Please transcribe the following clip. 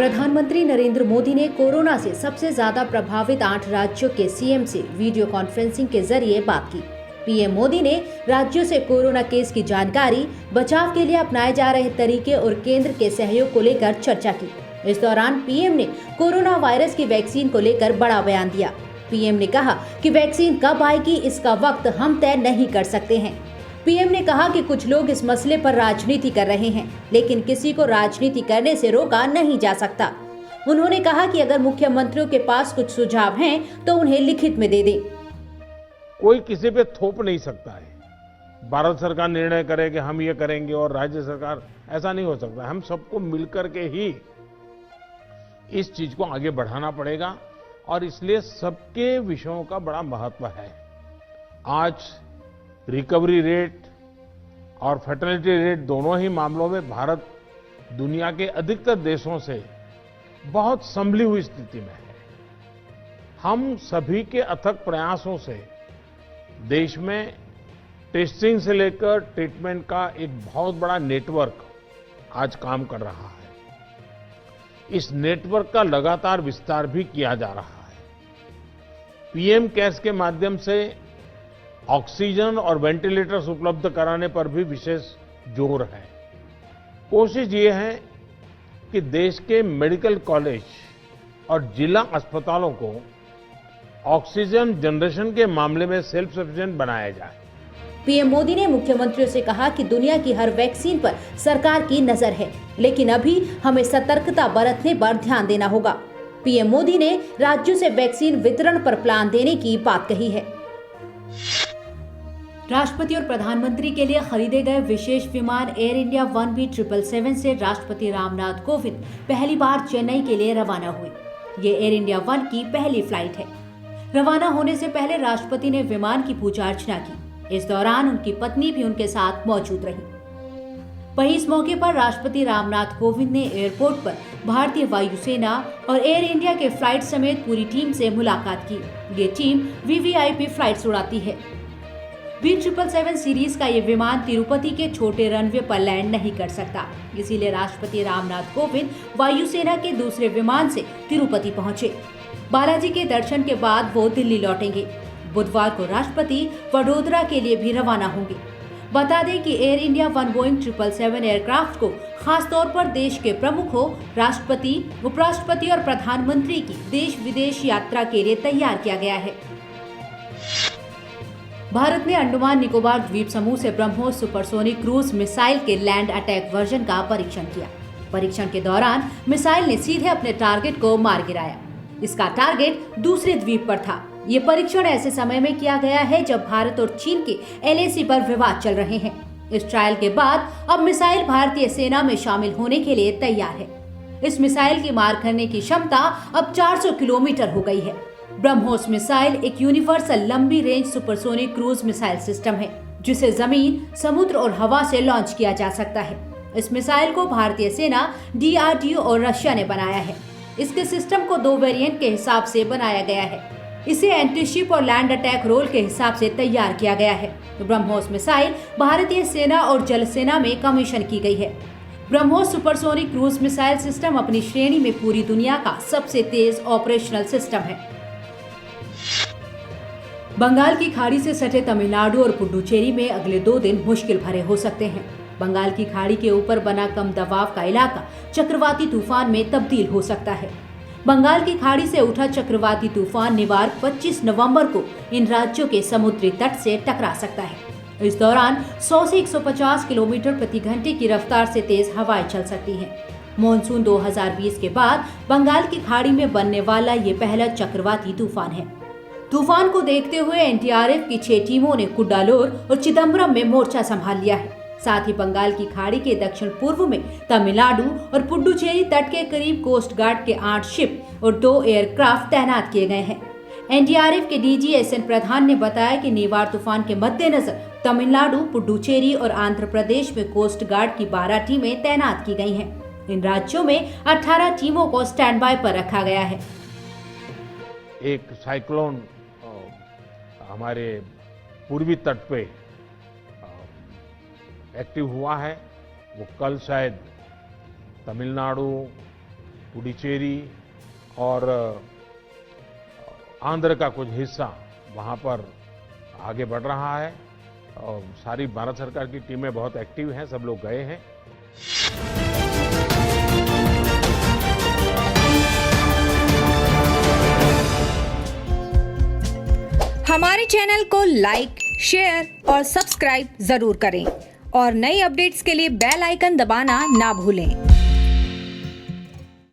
प्रधानमंत्री नरेंद्र मोदी ने कोरोना से सबसे ज्यादा प्रभावित 8 राज्यों के सीएम से वीडियो कॉन्फ्रेंसिंग के जरिए बात की। पीएम मोदी ने राज्यों से कोरोना केस की जानकारी, बचाव के लिए अपनाए जा रहे तरीके और केंद्र के सहयोग को लेकर चर्चा की। इस दौरान पीएम ने कोरोना वायरस की वैक्सीन को लेकर बड़ा बयान दिया। पीएम ने कहा कि वैक्सीन कब आएगी इसका वक्त हम तय नहीं कर सकते हैं। पीएम ने कहा कि कुछ लोग इस मसले पर राजनीति कर रहे हैं, लेकिन किसी को राजनीति करने से रोका नहीं जा सकता। उन्होंने कहा कि अगर मुख्यमंत्रियों के पास कुछ सुझाव हैं तो उन्हें लिखित में दे दें। कोई किसी पे थोप नहीं सकता है। भारत सरकार निर्णय करे कि हम ये करेंगे और राज्य सरकार, ऐसा नहीं हो सकता। हम सबको मिलकर के ही इस चीज को आगे बढ़ाना पड़ेगा और इसलिए सबके विषयों का बड़ा महत्व है। आज रिकवरी रेट और फर्टिलिटी रेट दोनों ही मामलों में भारत दुनिया के अधिकतर देशों से बहुत संभली हुई स्थिति में है। हम सभी के अथक प्रयासों से देश में टेस्टिंग से लेकर ट्रीटमेंट का एक बहुत बड़ा नेटवर्क आज काम कर रहा है। इस नेटवर्क का लगातार विस्तार भी किया जा रहा है। पीएम केयर्स के माध्यम से ऑक्सीजन और वेंटिलेटर्स उपलब्ध कराने पर भी विशेष जोर है। कोशिश ये है कि देश के मेडिकल कॉलेज और जिला अस्पतालों को ऑक्सीजन जनरेशन के मामले में सेल्फ सफिशिएंट बनाया जाए। पीएम मोदी ने मुख्यमंत्रियों से कहा कि दुनिया की हर वैक्सीन पर सरकार की नजर है, लेकिन अभी हमें सतर्कता बरतने पर ध्यान देना होगा। पीएम मोदी ने राज्यों से वैक्सीन वितरण पर प्लान देने की बात कही है। राष्ट्रपति और प्रधानमंत्री के लिए खरीदे गए विशेष विमान एयर इंडिया 1B777 से राष्ट्रपति रामनाथ कोविंद पहली बार चेन्नई के लिए रवाना हुए। ये एयर इंडिया 1 की पहली फ्लाइट है। रवाना होने से पहले राष्ट्रपति ने विमान की पूजा अर्चना की। इस दौरान उनकी पत्नी भी उनके साथ मौजूद रही। वहीं इस मौके पर राष्ट्रपति रामनाथ कोविंद ने एयरपोर्ट पर भारतीय वायुसेना और एयर इंडिया के फ्लाइट समेत पूरी टीम से मुलाकात की। ये टीम वीवीआईपी फ्लाइट्स उड़ाती है। B777 सीरीज का ये विमान तिरुपति के छोटे रनवे पर लैंड नहीं कर सकता, इसीलिए राष्ट्रपति रामनाथ कोविंद वायुसेना के दूसरे विमान से तिरुपति पहुंचे। बालाजी के दर्शन के बाद वो दिल्ली लौटेंगे। बुधवार को राष्ट्रपति वडोदरा के लिए भी रवाना होंगे। बता दें कि एयर इंडिया 1 बोइंग 777 एयरक्राफ्ट को खास तौर पर देश के प्रमुखों, राष्ट्रपति, उपराष्ट्रपति और प्रधानमंत्री की देश विदेश यात्रा के लिए तैयार किया गया है। भारत ने अंडमान निकोबार द्वीप समूह से ब्रह्मोस सुपरसोनिक क्रूज मिसाइल के लैंड अटैक वर्जन का परीक्षण किया। परीक्षण के दौरान मिसाइल ने सीधे अपने टारगेट को मार गिराया। इसका टारगेट दूसरे द्वीप पर था। ये परीक्षण ऐसे समय में किया गया है जब भारत और चीन के LAC पर विवाद चल रहे हैं। इस ट्रायल के बाद अब मिसाइल भारतीय सेना में शामिल होने के लिए तैयार है। इस मिसाइल की मार करने की क्षमता अब 400 किलोमीटर हो गई है। ब्रह्मोस मिसाइल एक यूनिवर्सल लंबी range supersonic cruise missile system है, जिसे जमीन, समुद्र और हवा से लॉन्च किया जा सकता है। इस मिसाइल को भारतीय सेना, DRDO और रशिया ने बनाया है। इसके सिस्टम को 2 वेरिएंट के हिसाब से बनाया गया है। इसे एंटीशिप और लैंड अटैक रोल के हिसाब से तैयार किया गया है। ब्रह्मोस मिसाइल भारतीय सेना और जल सेना में कमीशन की गई है। BrahMos supersonic cruise missile system अपनी श्रेणी में पूरी दुनिया का सबसे तेज ऑपरेशनल सिस्टम है। बंगाल की खाड़ी से सटे तमिलनाडु और पुडुचेरी में अगले 2 दिन मुश्किल भरे हो सकते हैं। बंगाल की खाड़ी के ऊपर बना कम दबाव का इलाका चक्रवाती तूफान में तब्दील हो सकता है। बंगाल की खाड़ी से उठा चक्रवाती तूफान निवार 25 नवंबर को इन राज्यों के समुद्री तट से टकरा सकता है। इस दौरान 100 से 150 किलोमीटर प्रति घंटे की रफ्तार से तेज हवाएं चल सकती हैं। मॉनसून 2020 के बाद बंगाल की खाड़ी में बनने वाला ये पहला चक्रवाती तूफान है। तूफान को देखते हुए NDRF की 6 टीमों ने कुड्डालोर और चिदम्बरम में मोर्चा संभाल लिया है। साथ ही बंगाल की खाड़ी के दक्षिण पूर्व में तमिलनाडु और पुडुचेरी तट के करीब कोस्ट गार्ड के 8 शिप और 2 एयरक्राफ्ट तैनात किए गए हैं। NDRF के DG SN प्रधान ने बताया कि निवार तूफान के मद्देनजर तमिलनाडु, पुडुचेरी और आंध्र प्रदेश में कोस्ट गार्ड की 12 टीमें तैनात की गई हैं। इन राज्यों में 18 टीमों को स्टैंड बाय पर रखा गया है। एक साइक्लोन हमारे पूर्वी तट पे एक्टिव हुआ है। वो कल शायद तमिलनाडु, पुडुचेरी और आंध्र का कुछ हिस्सा वहाँ पर आगे बढ़ रहा है और सारी भारत सरकार की टीमें बहुत एक्टिव हैं, सब लोग गए हैं। हमारे चैनल को लाइक, शेयर और सब्सक्राइब जरूर करें और नई अपडेट्स के लिए बेल आइकन दबाना ना भूलें।